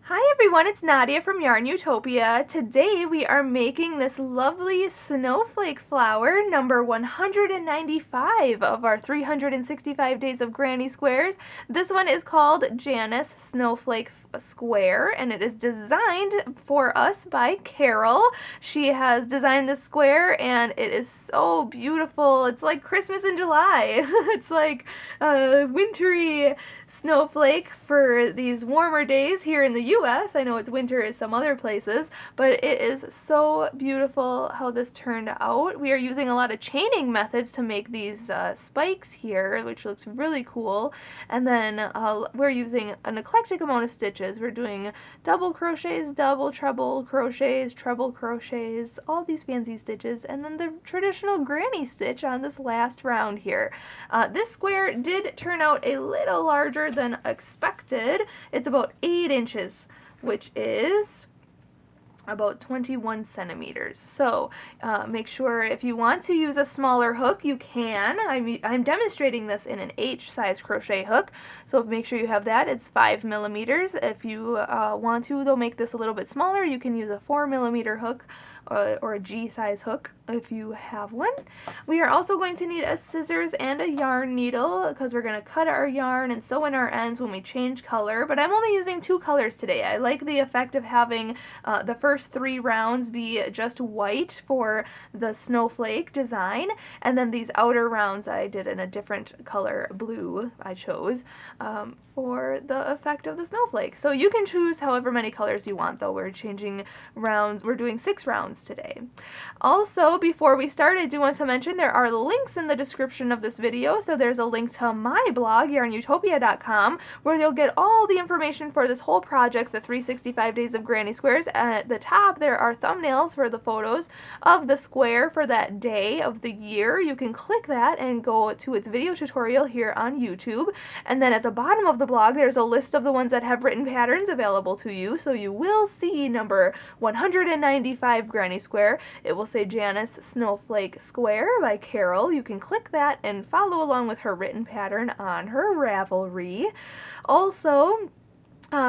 Hi everyone, it's Nadia from YARNutopia. Today we are making this lovely snowflake flower, number 195 of our 365 Days of Granny Squares. This one is called Janice Snowflake Square, and it is designed for us by Carol. She has designed this square, and it is so beautiful. It's like Christmas in July. It's like a wintry snowflake for these warmer days here in the US. I know it's winter in some other places, but it is so beautiful how this turned out. We are using a lot of chaining methods to make these spikes here, which looks really cool. And then we're using an eclectic amount of stitches. We're doing double crochets, double treble crochets, all these fancy stitches, and then the traditional granny stitch on this last round here. This square did turn out a little larger than expected. It's about 8 inches, which is about 21 centimeters. So make sure if you want to use a smaller hook, you can. I'm demonstrating this in an H size crochet hook, so make sure you have that. It's 5 millimeters. If you want to, they'll make this a little bit smaller. You can use a 4 millimeter hook or a G size hook if you have one. We are also going to need a scissors and a yarn needle because we're going to cut our yarn and sew in our ends when we change color, but I'm only using 2 colors today. I like the effect of having the first 3 rounds be just white for the snowflake design, and then these outer rounds I did in a different color, blue I chose, for the effect of the snowflake. So you can choose however many colors you want, though. We're changing rounds. We're doing 6 rounds today. Also, before we start, I do want to mention there are links in the description of this video. So there's a link to my blog, YARNutopia.com, where you'll get all the information for this whole project, the 365 Days of Granny Squares. And at the top, there are thumbnails for the photos of the square for that day of the year. You can click that and go to its video tutorial here on YouTube. And then at the bottom of the blog, there's a list of the ones that have written patterns available to you. So you will see number 195 Granny Square. It will say Janice Snowflake Square by Carol. You can click that and follow along with her written pattern on her Ravelry. Also,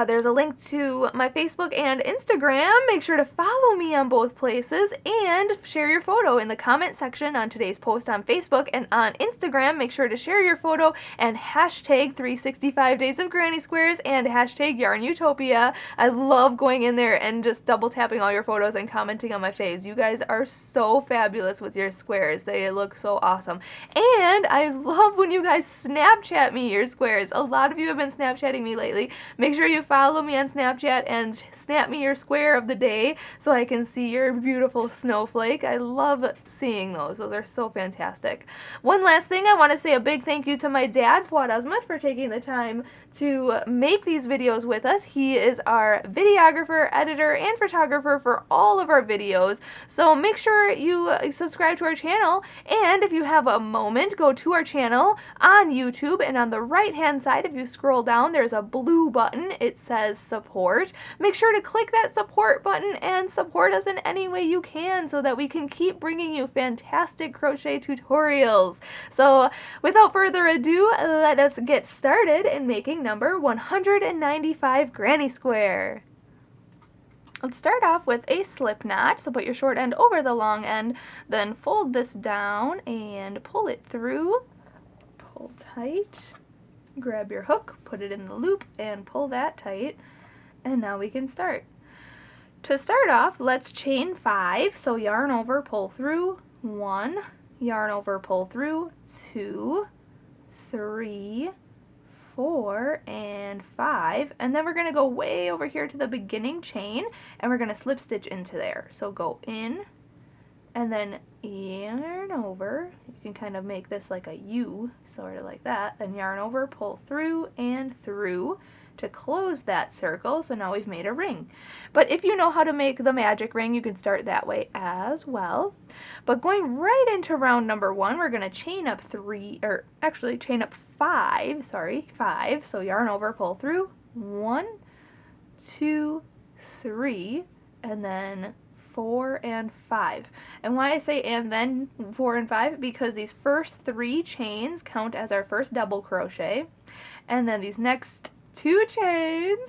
there's a link to my Facebook and Instagram. Make sure to follow me on both places and share your photo in the comment section on today's post on Facebook, and on Instagram, make sure to share your photo and hashtag 365 Days of Granny Squares and hashtag YARNutopia. I love going in there and just double tapping all your photos and commenting on my faves. You guys are so fabulous with your squares. They look so awesome. And I love when you guys Snapchat me your squares. A lot of you have been Snapchatting me lately. Make sure you follow me on Snapchat and snap me your square of the day so I can see your beautiful snowflake. I love seeing those. Those are so fantastic. One last thing, I want to say a big thank you to my dad, Fuad, for taking the time to make these videos with us. He is our videographer, editor, and photographer for all of our videos. So make sure you subscribe to our channel, and if you have a moment, go to our channel on YouTube, and on the right hand side, if you scroll down, there's a blue button. It says support. Make sure to click that support button and support us in any way you can so that we can keep bringing you fantastic crochet tutorials. So without further ado, let us get started in making number 195 Granny Square. Let's start off with a slip knot. So put your short end over the long end, then fold this down and pull it through. Pull tight. Grab your hook, put it in the loop, and pull that tight. And now we can start. To start off, let's chain 5. So yarn over, pull through, 1, yarn over, pull through, 2, 3, 4, and 5. And then we're going to go way over here to the beginning chain, and we're going to slip stitch into there. So go in, and then yarn over. You can kind of make this like a U, sort of like that. Then yarn over, pull through and through to close that circle. So now we've made a ring. But if you know how to make the magic ring, you can start that way as well. But going right into round number 1, we're going to chain up 5. So yarn over, pull through, 1, 2, 3, and then 4 and 5. And why I say and then 4 and 5, because these first 3 chains count as our first double crochet, and then these next 2 chains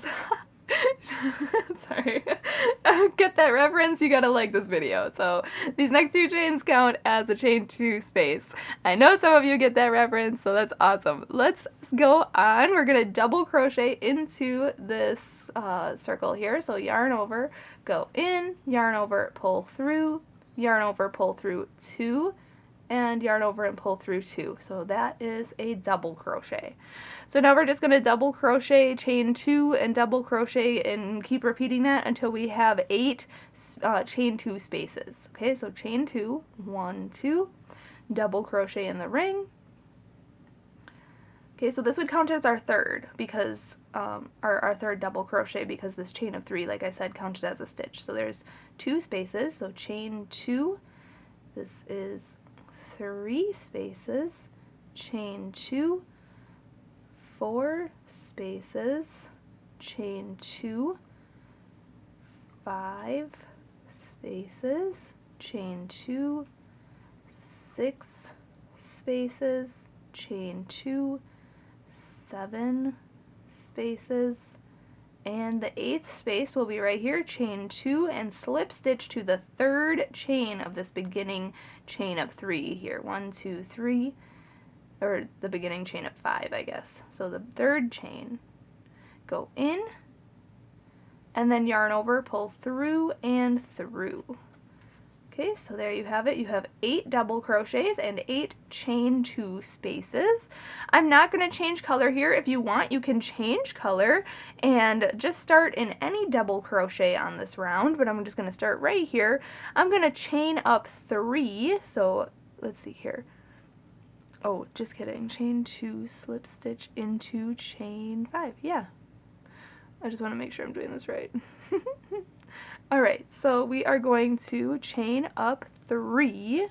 Sorry. Get that reference? You gotta like this video. So these next 2 chains count as a chain 2 space. I know some of you get that reference, so that's awesome. Let's go on. We're gonna double crochet into this circle here. So yarn over, go in, yarn over, pull through, yarn over, pull through 2, and yarn over and pull through 2. So that is a double crochet. So now we're just going to double crochet, chain 2, and double crochet, and keep repeating that until we have 8 chain 2 spaces. Okay, so chain 2, 1, 2, double crochet in the ring. Okay, so this would count as our third, because our third double crochet, because this chain of 3, like I said, counted as a stitch. So there's 2 spaces, so chain 2, this is 3 spaces, chain 2, 4 spaces, chain 2, 5 spaces, chain 2, 6 spaces, chain 2, 7 spaces, and the 8th space will be right here, chain 2, and slip stitch to the 3rd chain of this beginning chain of 3 here. 1, 2, 3, or the beginning chain of 5, I guess. So the 3rd chain, go in, and then yarn over, pull through and through. Okay, so there you have it. You have 8 double crochets and 8 chain 2 spaces. I'm not going to change color here. If you want, you can change color and just start in any double crochet on this round, but I'm just going to start right here. I'm going to chain up 3, so let's see here. Oh, just kidding. Chain 2, slip stitch into chain 5. Yeah. I just want to make sure I'm doing this right. Alright, so we are going to chain up 3.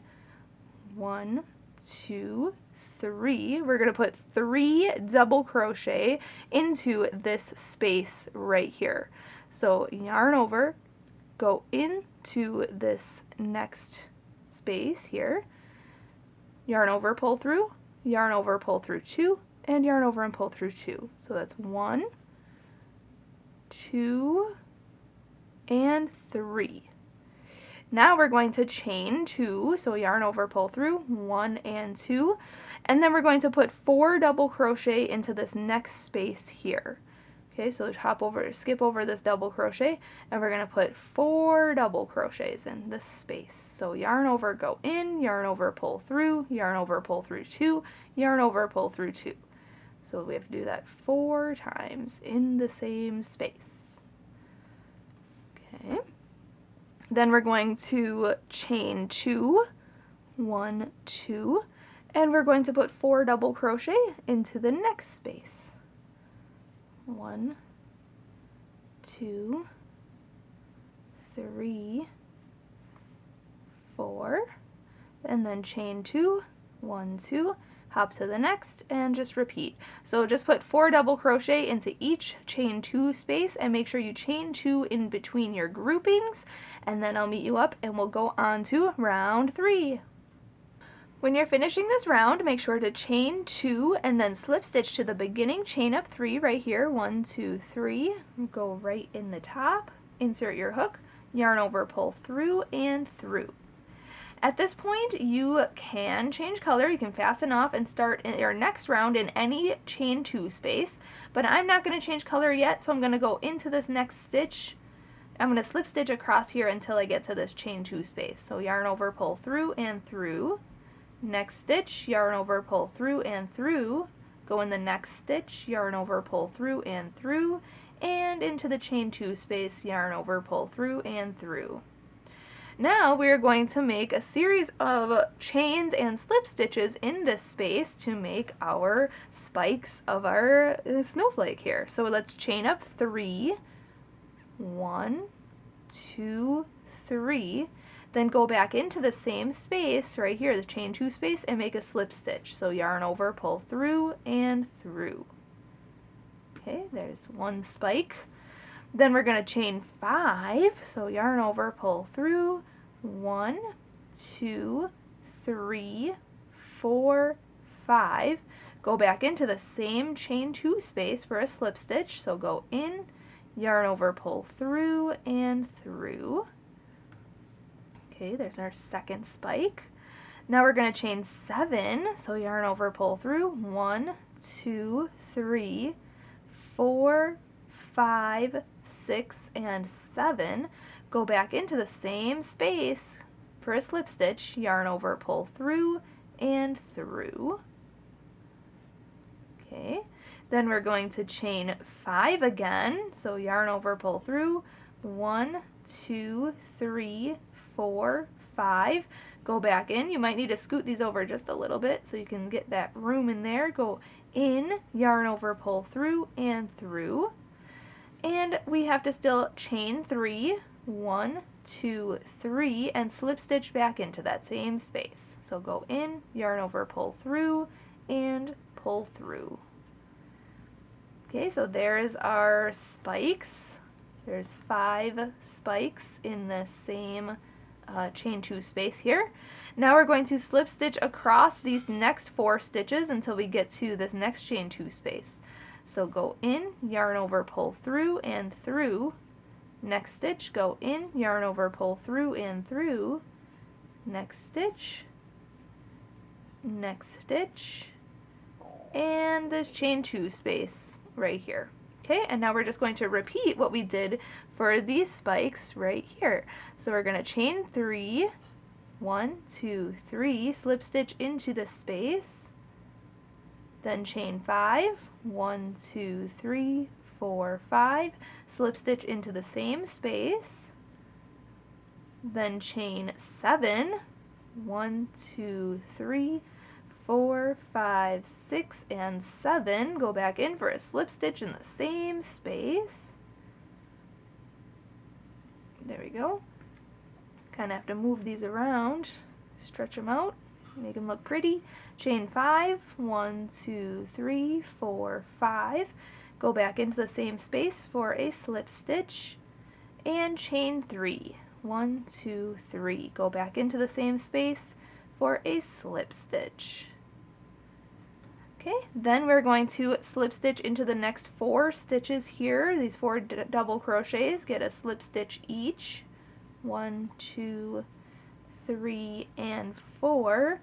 1, 2, 3. We're going to put 3 double crochet into this space right here. So yarn over, go into this next space here, yarn over, pull through, yarn over, pull through 2, and yarn over and pull through 2. So that's 1, 2, and 3. Now we're going to chain 2, so yarn over, pull through, 1 and 2, and then we're going to put 4 double crochet into this next space here. Okay, so skip over this double crochet, and we're going to put 4 double crochets in this space. So yarn over, go in, yarn over, pull through, yarn over, pull through 2, yarn over, pull through 2. So we have to do that 4 times in the same space. Okay. Then we're going to chain 2, 1, 2, and we're going to put 4 double crochet into the next space. 1, 2, 3, 4, and then chain 2, 1, 2, hop to the next, and just repeat. So just put 4 double crochet into each chain 2 space, and make sure you chain 2 in between your groupings, and then I'll meet you up and we'll go on to round 3. When you're finishing this round, make sure to chain 2 and then slip stitch to the beginning chain of 3 right here. 1, 2, 3. Go right in the top, insert your hook, yarn over, pull through and through. At this point, you can change color. You can fasten off and start your next round in any chain 2 space, but I'm not going to change color yet, so I'm going to go into this next stitch. I'm going to slip stitch across here until I get to this chain 2 space. So yarn over, pull through and through. Next stitch, yarn over, pull through and through. Go in the next stitch, yarn over, pull through and through, and into the chain 2 space, yarn over, pull through and through. Now we're going to make a series of chains and slip stitches in this space to make our spikes of our snowflake here. So let's chain up 3, 1, 2, 3, then go back into the same space right here, the chain 2 space, and make a slip stitch. So yarn over, pull through and through. Okay, there's one spike. Then we're going to chain 5, so yarn over, pull through, 1, 2, 3, 4, 5. Go back into the same chain 2 space for a slip stitch, so go in, yarn over, pull through and through. Okay, there's our second spike. Now we're going to chain 7, so yarn over, pull through, 1, 2, 3, 4, 5, 6, and 7. Go back into the same space for a slip stitch, yarn over, pull through, and through. Okay, then we're going to chain 5 again, so yarn over, pull through, 1, 2, 3, 4, 5. Go back in. You might need to scoot these over just a little bit so you can get that room in there. Go in, yarn over, pull through, and through. And we have to still chain 3, 1, 2, 3, and slip stitch back into that same space. So go in, yarn over, pull through, and pull through. Okay, so there's our spikes. There's 5 spikes in the same chain 2 space here. Now we're going to slip stitch across these next 4 stitches until we get to this next chain 2 space. So go in, yarn over, pull through, and through. Next stitch, go in, yarn over, pull through, and through. Next stitch, next stitch, and this chain 2 space right here. Okay, and now we're just going to repeat what we did for these spikes right here. So we're going to chain 3, 1, 2, 3, slip stitch into the space, then chain 5, 1, 2, 3, 4, 5, slip stitch into the same space, then chain 7, 1, 2, 3, 4, 5, 6, and 7. Go back in for a slip stitch in the same space. There we go. Kind of have to move these around, stretch them out, make them look pretty. Chain 5, 1, 2, 3, 4, 5. Go back into the same space for a slip stitch, and chain 3, 1, 2, 3. Go back into the same space for a slip stitch. Okay, then we're going to slip stitch into the next 4 stitches here. These 4 double crochets, get a slip stitch each. 1, 2, 3, and 4.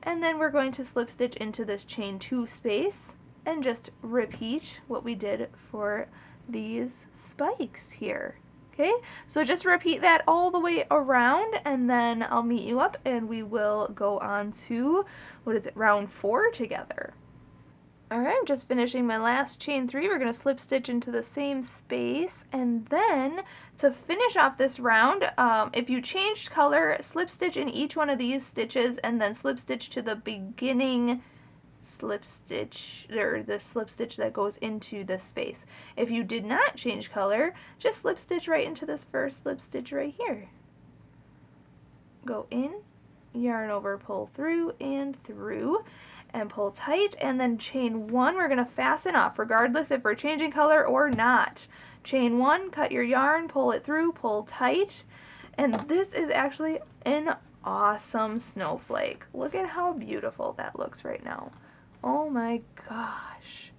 And then we're going to slip stitch into this chain 2 space and just repeat what we did for these spikes here. Okay, so just repeat that all the way around, and then I'll meet you up and we will go on to, round 4 together. Alright, I'm just finishing my last chain 3. We're going to slip stitch into the same space, and then to finish off this round, if you changed color, slip stitch in each one of these stitches and then slip stitch to the beginning slip stitch, or the slip stitch that goes into this space. If you did not change color, just slip stitch right into this first slip stitch right here. Go in, yarn over, pull through, and through, and pull tight, and then chain 1. We're going to fasten off regardless if we're changing color or not. Chain 1, cut your yarn, pull it through, pull tight, and this is actually an awesome snowflake. Look at how beautiful that looks right now. Oh my gosh.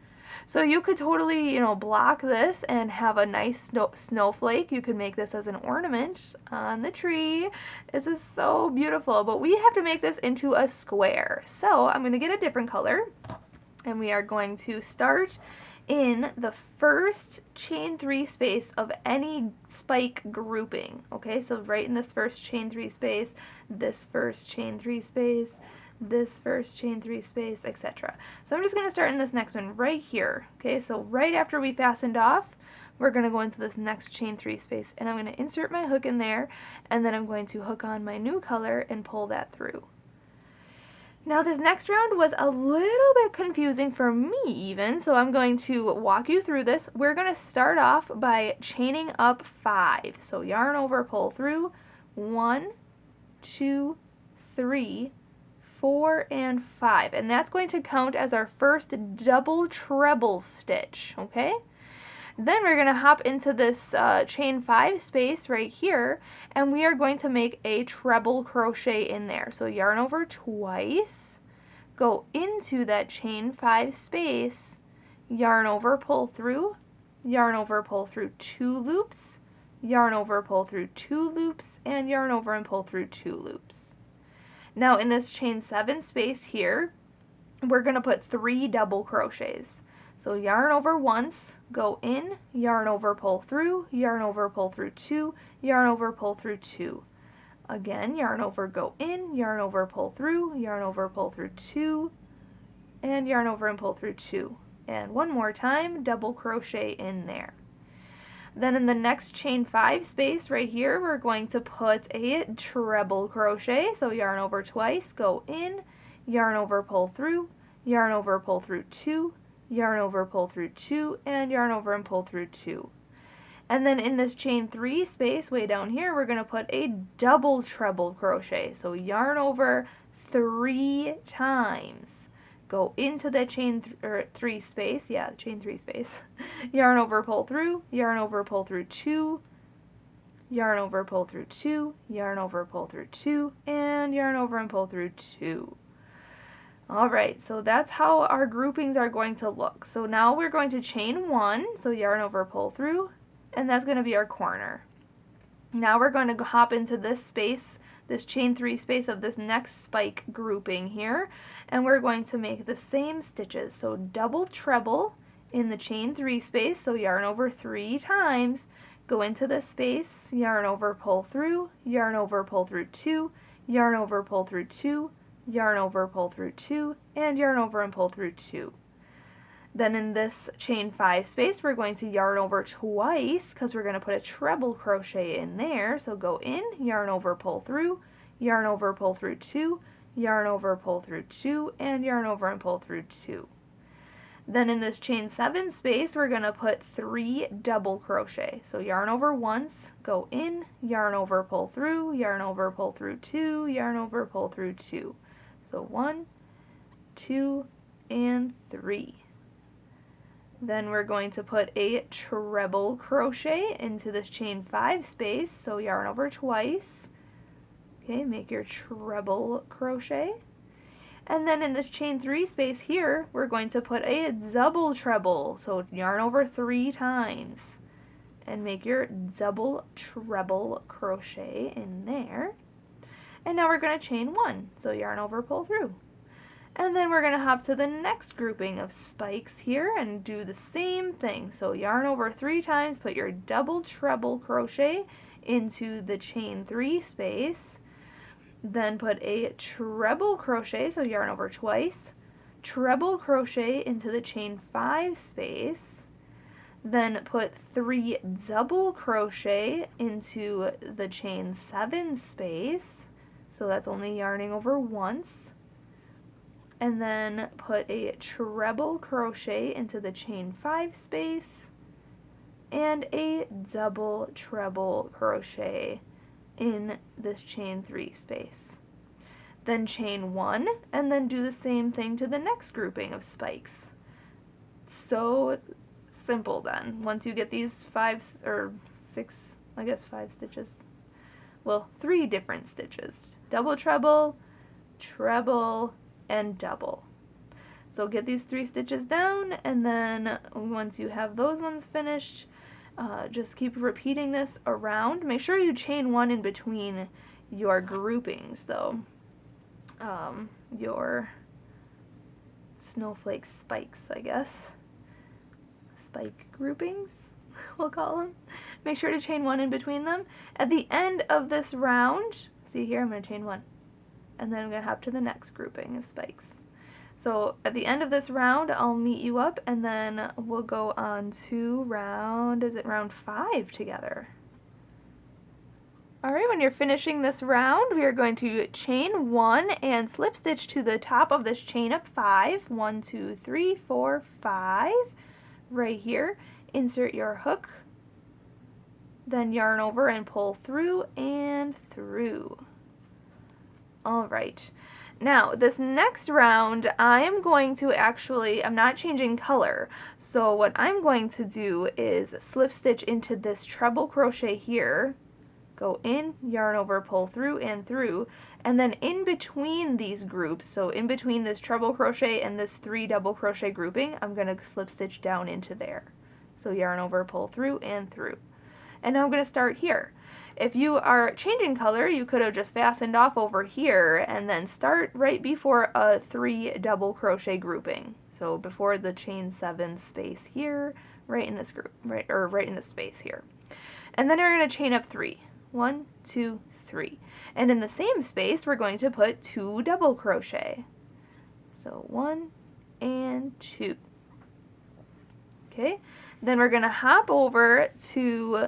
So you could totally, block this and have a nice snowflake. You could make this as an ornament on the tree. This is so beautiful, but we have to make this into a square. So I'm going to get a different color, and we are going to start in the first chain 3 space of any spike grouping. Okay, so right in this first chain 3 space, this first chain 3 space, this first chain 3 space, etc. So I'm just going to start in this next one right here. Okay, so right after we fastened off, we're going to go into this next chain 3 space, and I'm going to insert my hook in there, and then I'm going to hook on my new color and pull that through. Now this next round was a little bit confusing for me even, so I'm going to walk you through this. We're going to start off by chaining up 5. So yarn over, pull through, 1, 2, 3, 4, and 5, and that's going to count as our first double treble stitch, okay? Then we're going to hop into this chain 5 space right here, and we are going to make a treble crochet in there. So yarn over twice, go into that chain 5 space, yarn over, pull through, yarn over, pull through 2 loops, yarn over, pull through 2 loops, and yarn over and pull through 2 loops. Now in this chain 7 space here, we're going to put 3 double crochets. So yarn over once, go in, yarn over, pull through, yarn over, pull through 2, yarn over, pull through 2. Again, yarn over, go in, yarn over, pull through, yarn over, pull through 2, and yarn over and pull through 2. And one more time, double crochet in there. Then in the next chain 5 space right here, we're going to put a treble crochet. So yarn over twice, go in, yarn over, pull through, yarn over, pull through 2, yarn over, pull through 2, and yarn over and pull through 2. And then in this chain 3 space way down here, we're going to put a double treble crochet. So yarn over 3 times. Go into the chain 3 space, chain 3 space. Yarn over, pull through, yarn over, pull through 2, yarn over, pull through 2, yarn over, pull through 2, and yarn over and pull through 2. Alright, so that's how our groupings are going to look. So now we're going to chain 1, so yarn over, pull through, and that's going to be our corner. Now we're going to hop into this space, this chain 3 space of this next spike grouping here, and we're going to make the same stitches. So double treble in the chain 3 space, so yarn over 3 times, go into this space, yarn over, pull through, yarn over, pull through 2, yarn over, pull through 2, yarn over, pull through 2, and yarn over and pull through 2. Then in this chain 5 space, we're going to yarn over twice because we're going to put a treble crochet in there. So go in, yarn over, pull through, yarn over, pull through 2, yarn over, pull through 2, and yarn over and pull through 2. Then in this chain 7 space, we're going to put 3 double crochet. So yarn over once, go in, yarn over, pull through, yarn over, pull through 2, yarn over, pull through 2. So 1, 2, and 3. Then we're going to put a treble crochet into this chain 5 space, so yarn over twice. Okay, make your treble crochet. And then in this chain 3 space here, we're going to put a double treble, so yarn over 3 times. And make your double treble crochet in there. And now we're going to chain 1, so yarn over, pull through. And then we're going to hop to the next grouping of spikes here and do the same thing. So yarn over 3 times, put your double treble crochet into the chain 3 space. Then put a treble crochet, so yarn over twice, treble crochet into the chain 5 space. Then put 3 double crochet into the chain 7 space. So that's only yarning over once. And then put a treble crochet into the chain 5 space and a double treble crochet in this chain 3 space. Then chain 1 and then do the same thing to the next grouping of spikes. So simple then. Once you get these 5 or 6, I guess 5 stitches. Well, 3 different stitches. Double treble, treble, and double. So get these 3 stitches down, and then once you have those ones finished, just keep repeating this around. Make sure you chain 1 in between your groupings though. Your snowflake spikes, I guess. Spike groupings, we'll call them. Make sure to chain 1 in between them. At the end of this round, see here, I'm going to chain 1. And then I'm going to hop to the next grouping of spikes. So at the end of this round, I'll meet you up, and then we'll go on to round 5 together. Alright, when you're finishing this round, we are going to chain 1 and slip stitch to the top of this chain up 5. 1, 2, 3, 4, 5. Right here, insert your hook, then yarn over and pull through and through. Alright, now this next round I am going to I'm not changing color, so what I'm going to do is slip stitch into this treble crochet here, go in, yarn over, pull through, and then in between these groups, so in between this treble crochet and this 3 double crochet grouping, I'm going to slip stitch down into there. So yarn over, pull through, and through. And now I'm going to start here. If you are changing color, you could have just fastened off over here and then start right before a 3 double crochet grouping. So before the chain 7 space here, right in this group, right in this space here. And then we're going to chain up 3. 1, 2, 3. And in the same space, we're going to put 2 double crochet. So 1 and 2. Okay, then we're going to hop over to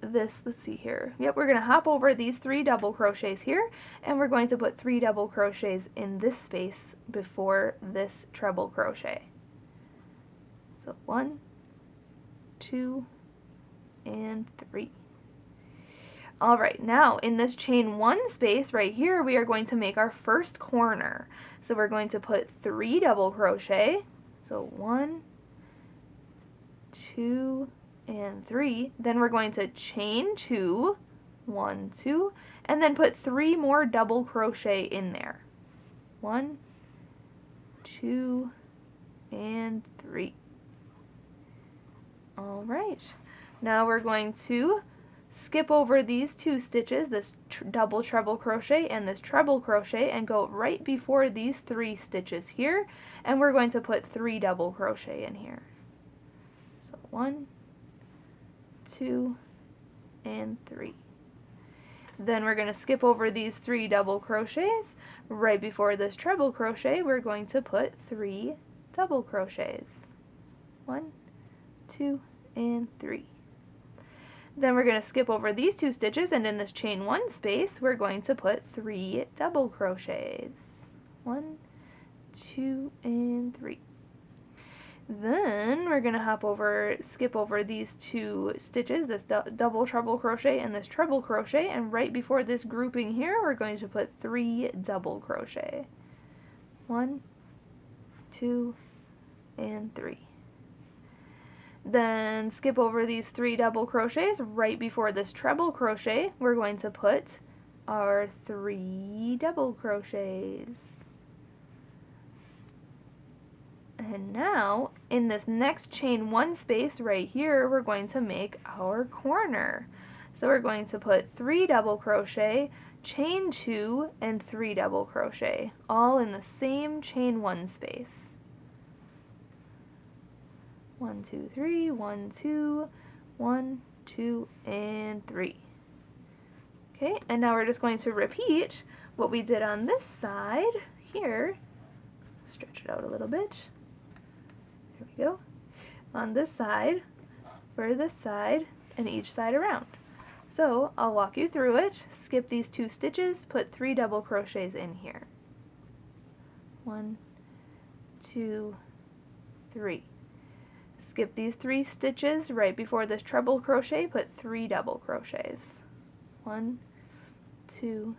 this, let's see here. Yep, we're going to hop over these 3 double crochets here, and we're going to put 3 double crochets in this space before this treble crochet. So 1, 2, and 3. Alright, now in this chain 1 space right here, we are going to make our first corner. So we're going to put 3 double crochet. So 1, 2, and 3. Then we're going to chain 2, 1, 2, and then put 3 more double crochet in there. 1, 2, and 3. Alright, now we're going to skip over these 2 stitches, this double treble crochet and this treble crochet, and go right before these 3 stitches here, and we're going to put 3 double crochet in here. So 1, 2, and 3. Then we're going to skip over these 3 double crochets. Right before this treble crochet, we're going to put 3 double crochets. 1, 2, and 3. Then we're going to skip over these 2 stitches, and in this chain 1 space, we're going to put 3 double crochets. 1, 2, and 3. Then we're going to skip over these 2 stitches, this double treble crochet and this treble crochet, and right before this grouping here, we're going to put 3 double crochet. 1, 2, and 3. Then skip over these 3 double crochets. Right before this treble crochet, we're going to put our 3 double crochets. And now, in this next chain 1 space right here, we're going to make our corner. So we're going to put 3 double crochet, chain 2, and 3 double crochet, all in the same chain 1 space. 1, 2, 3, 1, 2, 1, 2, and 3. Okay, and now we're just going to repeat what we did on this side here. Stretch it out a little bit. There we go. On this side, for this side, and each side around. So I'll walk you through it. Skip these 2 stitches, put 3 double crochets in here. 1, 2, 3. Skip these 3 stitches right before this treble crochet, put 3 double crochets. 1, 2,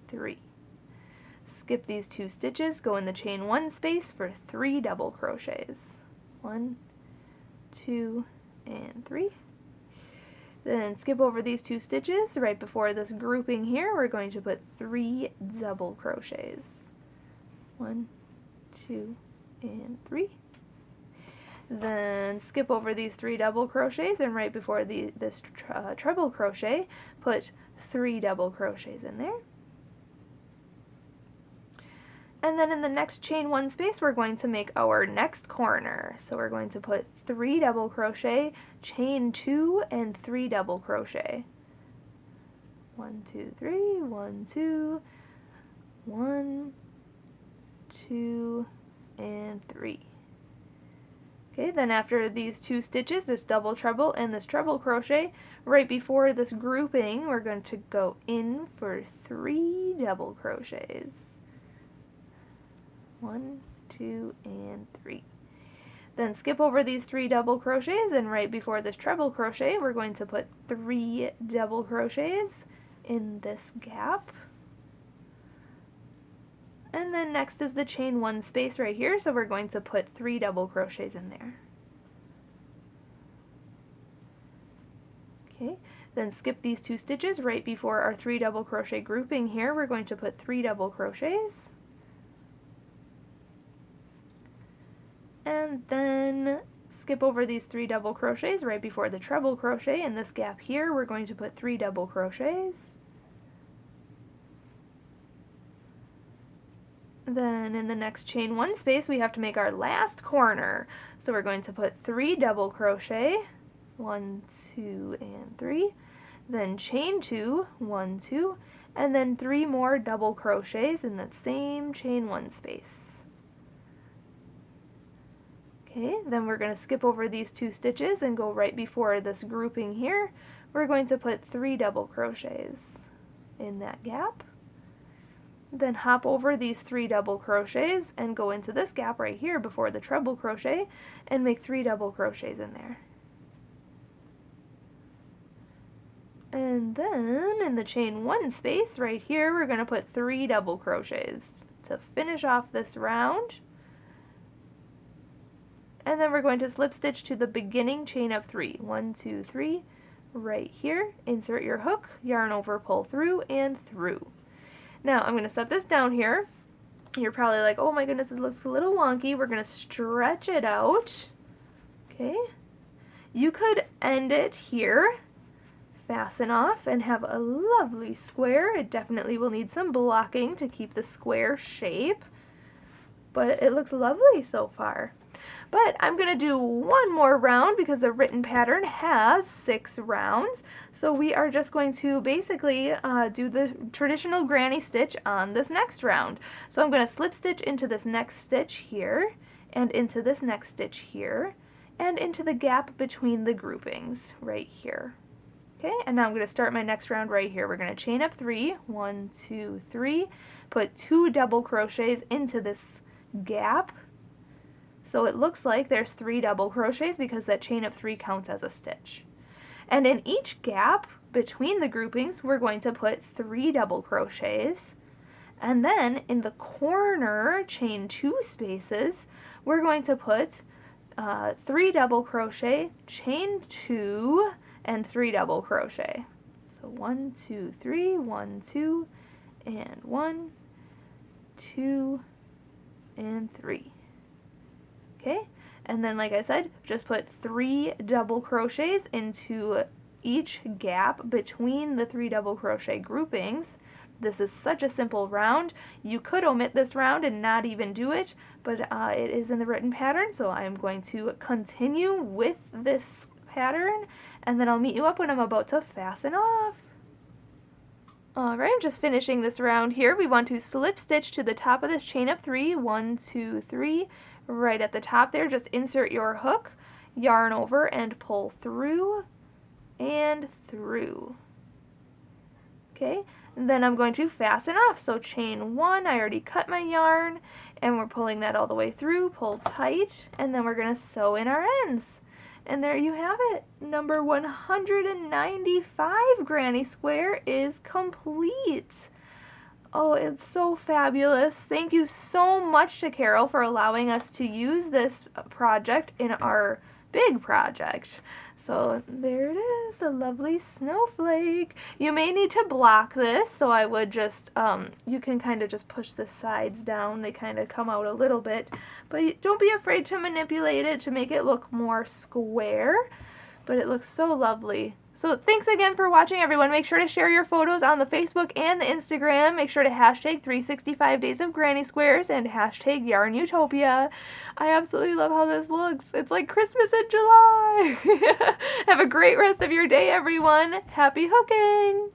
3. Skip these 2 stitches, go in the chain 1 space for 3 double crochets. 1, 2, and 3. Then skip over these 2 stitches. Right before this grouping here, we're going to put 3 double crochets. 1, 2, and 3. Then skip over these 3 double crochets, and right before this treble crochet, put 3 double crochets in there. And then in the next chain 1 space, we're going to make our next corner. So we're going to put 3 double crochet, chain 2, and 3 double crochet. 1, 2, 3, 1, 2, 1, 2, and 3. Okay, then after these 2 stitches, this double treble and this treble crochet, right before this grouping, we're going to go in for 3 double crochets. 1, 2, and 3. Then skip over these 3 double crochets, and right before this treble crochet, we're going to put 3 double crochets in this gap. And then next is the chain 1 space right here, so we're going to put 3 double crochets in there. Okay, then skip these 2 stitches right before our 3 double crochet grouping here. We're going to put 3 double crochets. And then skip over these 3 double crochets right before the treble crochet. In this gap here, we're going to put 3 double crochets. Then in the next chain 1 space, we have to make our last corner. So we're going to put 3 double crochet, 1, 2, and 3. Then chain 2, 1, 2, and then 3 more double crochets in that same chain 1 space. Okay, then we're going to skip over these 2 stitches and go right before this grouping here. We're going to put 3 double crochets in that gap. Then hop over these 3 double crochets and go into this gap right here before the treble crochet and make 3 double crochets in there. And then in the chain 1 space right here, we're going to put 3 double crochets to finish off this round. And then we're going to slip stitch to the beginning chain of 3. 1, 2, 3, right here. Insert your hook, yarn over, pull through, and through. Now I'm going to set this down here. You're probably like, oh my goodness, it looks a little wonky. We're going to stretch it out. Okay. You could end it here, fasten off, and have a lovely square. It definitely will need some blocking to keep the square shape, but it looks lovely so far. But I'm going to do one more round because the written pattern has 6 rounds. So we are just going to basically do the traditional granny stitch on this next round. So I'm going to slip stitch into this next stitch here, and into this next stitch here, and into the gap between the groupings right here. Okay, and now I'm going to start my next round right here. We're going to chain up 3, 1, 2, 3, put 2 double crochets into this gap. So it looks like there's 3 double crochets because that chain up 3 counts as a stitch. And in each gap between the groupings, we're going to put 3 double crochets. And then in the corner chain 2 spaces, we're going to put 3 double crochet, chain 2, and 3 double crochet. So 1, 2, 3, 1, 2, and 1, 2, and 3. Okay, and then like I said, just put 3 double crochets into each gap between the 3 double crochet groupings. This is such a simple round. You could omit this round and not even do it, but it is in the written pattern, so I'm going to continue with this pattern, and then I'll meet you up when I'm about to fasten off. Alright, I'm just finishing this round here. We want to slip stitch to the top of this chain of 3, 1, 2, 3, right at the top there. Just insert your hook, yarn over, and pull through and through. Okay, and then I'm going to fasten off. So chain 1, I already cut my yarn, and we're pulling that all the way through, pull tight, and then we're going to sew in our ends. And there you have it. Number 195 granny square is complete. Oh, it's so fabulous. Thank you so much to Carol for allowing us to use this project in our big project. So there it is, a lovely snowflake. You may need to block this, so I would just, you can kind of just push the sides down. They kind of come out a little bit, but don't be afraid to manipulate it to make it look more square, but it looks so lovely. So thanks again for watching, everyone. Make sure to share your photos on the Facebook and the Instagram. Make sure to hashtag 365 Days of Granny Squares and hashtag YARNutopia. I absolutely love how this looks. It's like Christmas in July. Have a great rest of your day, everyone. Happy hooking!